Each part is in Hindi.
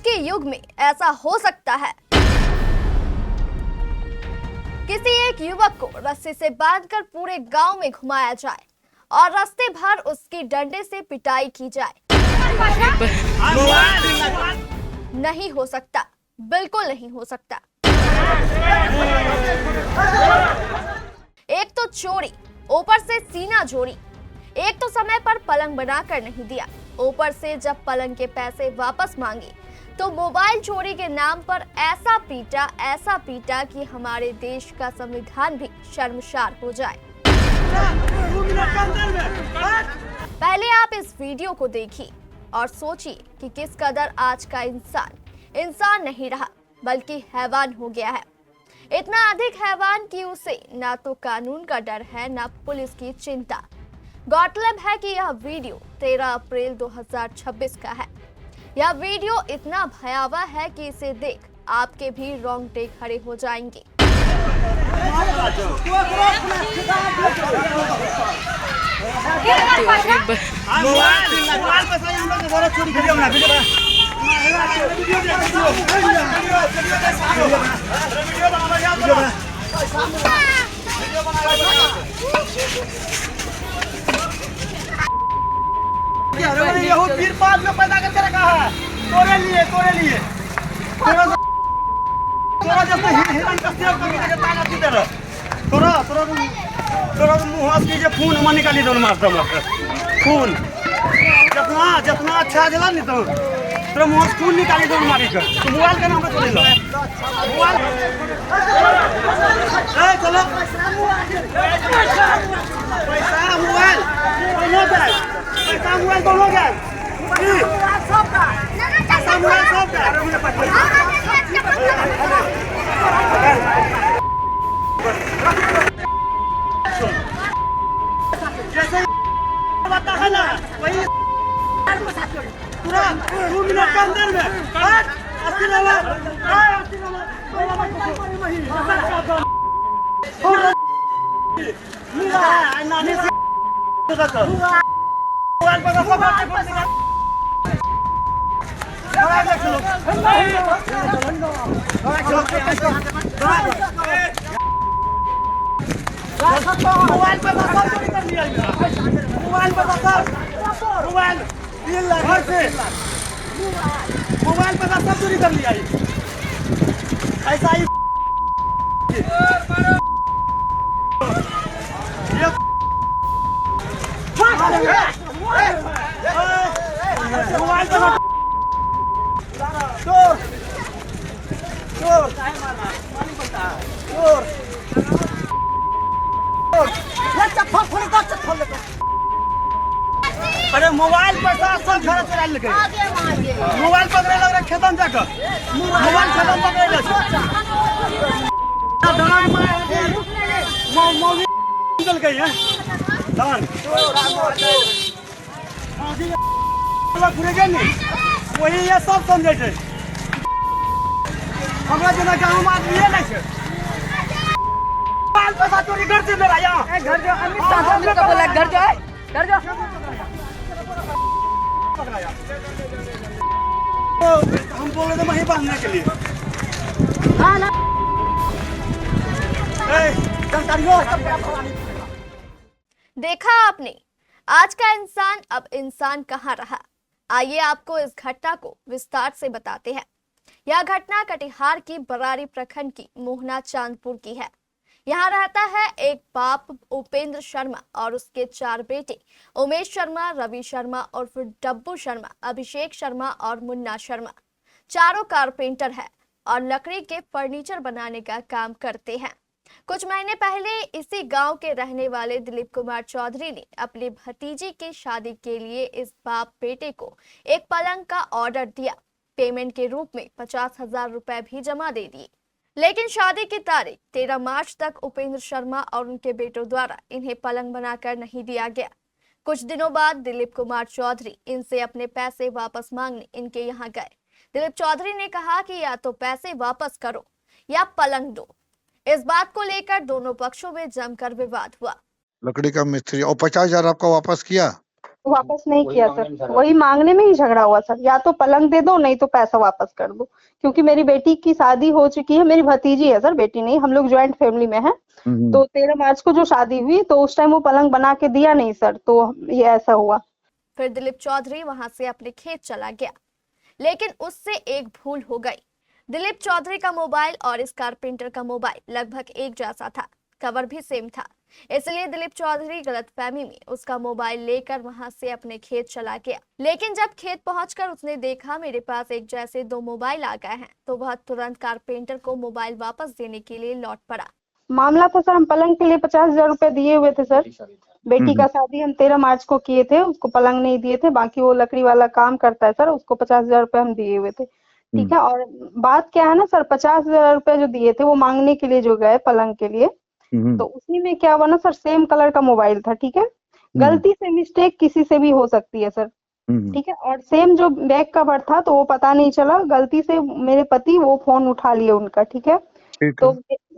के युग में ऐसा हो सकता है? किसी एक युवक को रस्सी से बांधकर पूरे गांव में घुमाया जाए और रास्ते भर उसकी डंडे से पिटाई की जाए। नहीं हो सकता, बिल्कुल नहीं हो सकता। एक तो चोरी, ऊपर से सीना जोड़ी। एक तो समय पर पलंग बनाकर नहीं दिया, ऊपर से जब पलंग के पैसे वापस मांगे तो मोबाइल चोरी के नाम पर ऐसा पीटा कि हमारे देश का संविधान भी शर्मसार हो जाए। पहले आप इस वीडियो को देखिए और सोचिए कि किस कदर आज का इंसान नहीं रहा बल्कि हैवान हो गया है। इतना अधिक हैवान कि उसे ना तो कानून का डर है ना पुलिस की चिंता। गौरतलब है कि यह वीडियो 13 अप्रैल 2026 का है। यह वीडियो इतना भयावह है कि इसे देख आपके भी रोंगटे खड़े हो जाएंगे। पीर पाद में पैदा करके रखा है तोरे लिए तोरा जैसे हिरण का सेव करके के ताना की तरह तोरा मुंह की जे खून हम निकाली दो मास्टर खून जितना अच्छा जला नहीं तो तोरा मुंह से खून निकाली दो मारी कर तो मोबाइल का नाम पे चले लो मोबाइल ए चलो पैसा मोबाइल दोनों गए पैसा मोबाइल दोनों गए जैसे बता है ना वही पूरा 2 मिनट के अंदर में मोबाइल पे चोरी कर लिया मोबाइल पे मोबाइल घर से मोबाइल पे सब चोरी कर लिया ऐसा ही मोबाइल पे अरे मोबाइल पर सब घर चला लगे मोबाइल पकड़े लग रहे खेतन जाकर मोबाइल खेतन पकड़े निकल गई है धान वही ये सब समझे थे हमरा जना गाँव आदमी नहीं मोबाइल पैसा चोरी करते मेरा यहाँ घर जो अमित शाह ने बोला घर जो है घर जो हम बोल रहे थे वहीं बांधने के लिए देखा आपने, आज का इंसान अब इंसान कहाँ रहा। आइए आपको इस घटना को विस्तार से बताते हैं। यह घटना कटिहार की बरारी प्रखंड की मोहना चांदपुर की है। यहाँ रहता है एक बाप उपेंद्र शर्मा और उसके 4 बेटे उमेश शर्मा, रवि शर्मा और फिर डब्बू शर्मा, अभिषेक शर्मा और मुन्ना शर्मा। चारों कारपेंटर है और लकड़ी के फर्नीचर बनाने का काम करते हैं। कुछ महीने पहले इसी गांव के रहने वाले दिलीप कुमार चौधरी ने अपनी भतीजी की शादी के लिए इस बाप बेटे को एक पलंग का ऑर्डर दिया। पेमेंट के रूप में 50,000 रुपए भी जमा दे दिए, लेकिन शादी की तारीख 13 मार्च तक उपेंद्र शर्मा और उनके बेटों द्वारा इन्हें पलंग बनाकर नहीं दिया गया। कुछ दिनों बाद दिलीप कुमार चौधरी इनसे अपने पैसे वापस मांगने इनके यहाँ गए। दिलीप चौधरी ने कहा कि या तो पैसे वापस करो या पलंग दो। इस बात को लेकर दोनों पक्षों में जमकर विवाद हुआ। लकड़ी का मिस्त्री और 50,000 आपका वापस किया? वापस नहीं किया सर, वही मांगने में ही झगड़ा हुआ सर। या तो पलंग दे दो, नहीं तो पैसा वापस कर दो। क्योंकि मेरी बेटी की शादी हो चुकी है, मेरी भतीजी है सर, बेटी नहीं, हम लोग ज्वाइंट फैमिली में हैं। तो 13 मार्च को जो शादी हुई तो उस टाइम वो पलंग बना के दिया नहीं सर, तो ये ऐसा हुआ। फिर दिलीप चौधरी वहां से अपने खेत चला गया, लेकिन उससे एक भूल हो गई। दिलीप चौधरी का मोबाइल और इस कारपेंटर का मोबाइल लगभग एक जैसा था, कवर भी सेम था। इसलिए दिलीप चौधरी गलतफहमी में उसका मोबाइल लेकर वहां से अपने खेत चला गया। लेकिन जब खेत पहुंचकर उसने देखा मेरे पास एक जैसे दो मोबाइल आ गए हैं, तो वह तुरंत कारपेंटर को मोबाइल वापस देने के लिए लौट पड़ा। मामला था सर, हम पलंग के लिए 50,000 रुपए दिए हुए थे सर। बेटी का शादी हम 13 मार्च को किए थे, उसको पलंग नहीं दिए थे। बाकी वो लकड़ी वाला काम करता है सर, उसको 50,000 रुपए हम दिए हुए थे। ठीक है। और बात क्या है ना सर, 50,000 रुपए जो दिए थे वो मांगने के लिए जो गए पलंग के लिए, तो उसी में क्या हुआ ना सर, सेम कलर का मोबाइल था। ठीक है। गलती से मिस्टेक किसी से भी हो सकती है सर। ठीक है। और सेम जो बैक कवर था, तो वो पता नहीं चला, गलती से मेरे पति वो फोन उठा लिए उनका। ठीक है। तो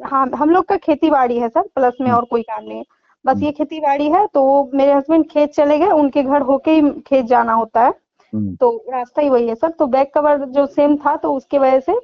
हाँ, हम लोग का खेती बाड़ी है सर, प्लस में और कोई काम नहीं है, बस ये खेती बाड़ी है। तो वो मेरे हस्बैंड खेत चले गए, उनके घर होके ही खेत जाना होता है, तो रास्ता ही वही है सर। तो बैक कवर जो सेम था, तो उसके वजह से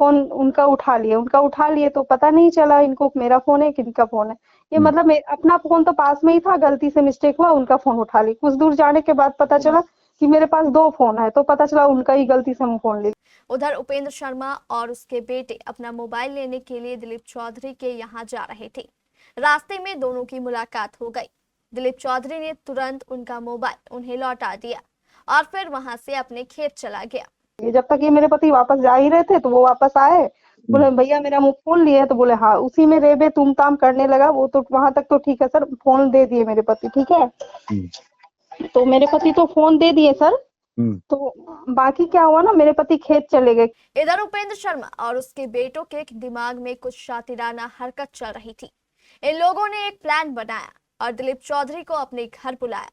फोन उनका उठा लिए, तो पता नहीं चला इनको मेरा फोन है किनका फोन है। ये मतलब अपना फोन तो पास में ही था, गलती से मिस्टेक हुआ, उनका फोन उठा ली। कुछ दूर जाने के बाद पता चला कि मेरे पास 2 फोन है, तो पता चला उनका ही गलती से हम फोन ले। उधर उपेंद्र शर्मा और उसके बेटे अपना मोबाइल लेने के लिए दिलीप चौधरी के यहाँ जा रहे थे। रास्ते में दोनों की मुलाकात हो गई। दिलीप चौधरी ने तुरंत उनका मोबाइल उन्हें लौटा दिया और फिर वहां से अपने खेत चला गया। जब तक ये मेरे पति वापस जा ही रहे थे, तो वो वापस आए, बोले भैया मेरा मुंह फोन लिए है, तो बोले हाँ। उसी में रेबे तुम ताम करने लगा वो, तो वहां तक तो ठीक है सर, फोन दे दिए मेरे पति। ठीक है। तो मेरे पति तो फोन दे दिए सर। तो बाकी क्या हुआ ना, मेरे पति खेत चले गए। इधर उपेंद्र शर्मा और उसके बेटों के दिमाग में कुछ शातिराना हरकत चल रही थी। इन लोगों ने एक प्लान बनाया और दिलीप चौधरी को अपने घर बुलाया।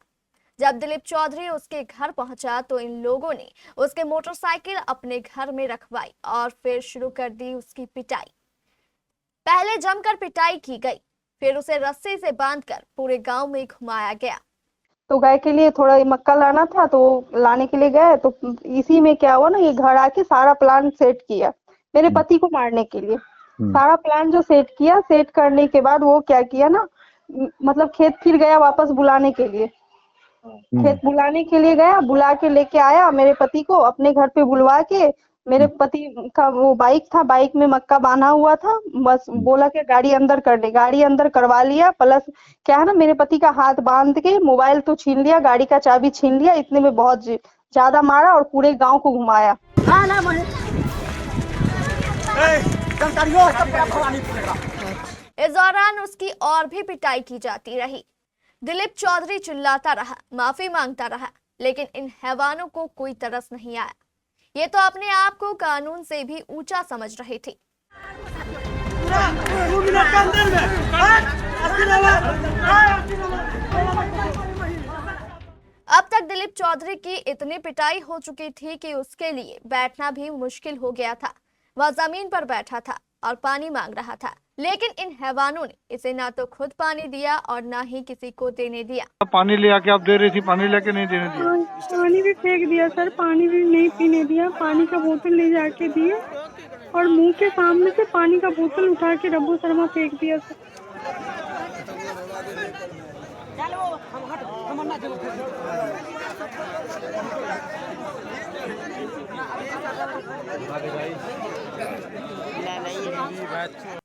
जब दिलीप चौधरी उसके घर पहुंचा, तो इन लोगों ने उसके मोटरसाइकिल अपने घर में रखवाई और फिर शुरू कर दी उसकी पिटाई। पहले जमकर पिटाई की गई, फिर उसे रस्सी से बांधकर पूरे गांव में घुमाया गया। तो गाय के लिए थोड़ा मक्का लाना था, तो लाने के लिए गए, तो इसी में क्या हुआ ना, ये घर आके सारा प्लान सेट किया मेरे पति को मारने के लिए। सारा प्लान जो सेट किया, सेट करने के बाद वो क्या किया ना, मतलब खेत फिर गया वापस बुलाने के लिए। खेत बुलाने के लिए गया, बुला के लेके आया मेरे पति को, अपने घर पे बुलवा के मेरे पति का वो बाइक था, बाइक में मक्का बांधा हुआ था, बस बोला कि गाड़ी अंदर कर ले। गाड़ी अंदर करवा लिया, प्लस क्या है ना, मेरे पति का हाथ बांध के मोबाइल तो छीन लिया, गाड़ी का चाबी छीन लिया। इतने में बहुत ज्यादा मारा और पूरे गांव को घुमाया। इस दौरान उसकी और भी पिटाई की जाती रही। दिलीप चौधरी चिल्लाता रहा, माफी मांगता रहा, लेकिन इन हैवानों को कोई तरस नहीं आया। ये तो अपने आप को कानून से भी ऊंचा समझ रहे थे। अब तक दिलीप चौधरी की इतनी पिटाई हो चुकी थी कि उसके लिए बैठना भी मुश्किल हो गया था। वह जमीन पर बैठा था और पानी मांग रहा था, लेकिन इन हैवानों ने इसे ना तो खुद पानी दिया और ना ही किसी को देने दिया। पानी ले आके आप दे रही थी, पानी लेके नहीं देने दिया? पानी भी फेंक दिया सर, पानी भी नहीं पीने दिया। पानी का बोतल ले जाके दिए और मुंह के सामने से पानी का बोतल उठा के रब्बू शर्मा फेंक दिया सर।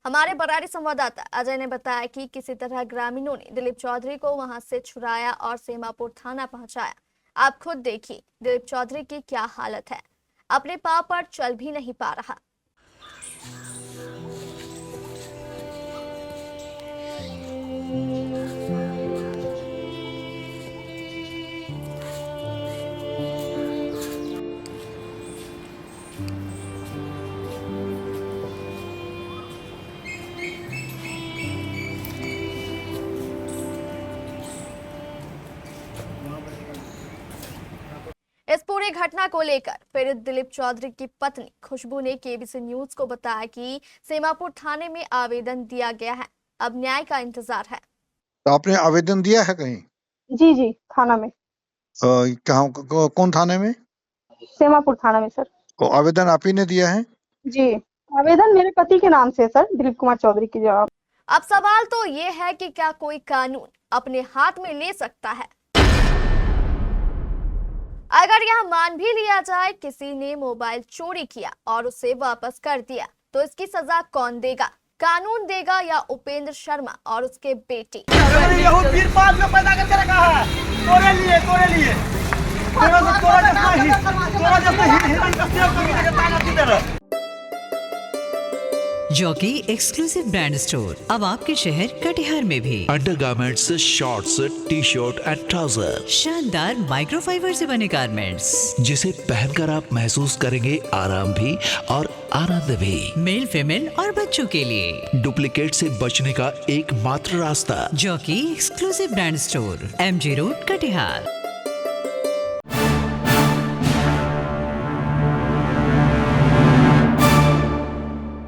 हमारे बरारी संवाददाता अजय ने बताया कि किसी तरह ग्रामीणों ने दिलीप चौधरी को वहां से छुड़ाया और सेमापुर थाना पहुंचाया। आप खुद देखिए दिलीप चौधरी की क्या हालत है, अपने पांव पर चल भी नहीं पा रहा। इस पूरी घटना को लेकर पीड़ित दिलीप चौधरी की पत्नी खुशबू ने केबीसी न्यूज को बताया कि सेमापुर थाने में आवेदन दिया गया है, अब न्याय का इंतजार है। तो आपने आवेदन दिया है कहीं? जी थाना में। कौन थाने में? सेमापुर थाना में सर। आवेदन आप ही ने दिया है? जी, आवेदन मेरे पति के नाम से है सर, दिलीप कुमार चौधरी की जवाब। अब सवाल तो ये है कि क्या कोई कानून अपने हाथ में ले सकता है? अगर यह मान भी लिया जाए किसी ने मोबाइल चोरी किया और उसे वापस कर दिया, तो इसकी सजा कौन देगा? कानून देगा या उपेंद्र शर्मा और उसके बेटे? यहूद वीरपाल जो पैदा करके रखा है, तोरे लिए तोरा जैसा हिरन का सेव करके देता है की तरह। जॉकी एक्सक्लूसिव ब्रांड स्टोर अब आपके शहर कटिहार में भी। Undergarments, shorts, T shirt and trouser, शानदार माइक्रोफाइबर से बने गारमेंट्स जिसे पहनकर आप महसूस करेंगे आराम भी और आनंद भी। मेल, फीमेल और बच्चों के लिए डुप्लीकेट से बचने का एकमात्र रास्ता jockey exclusive brand store, MG road, Katihar.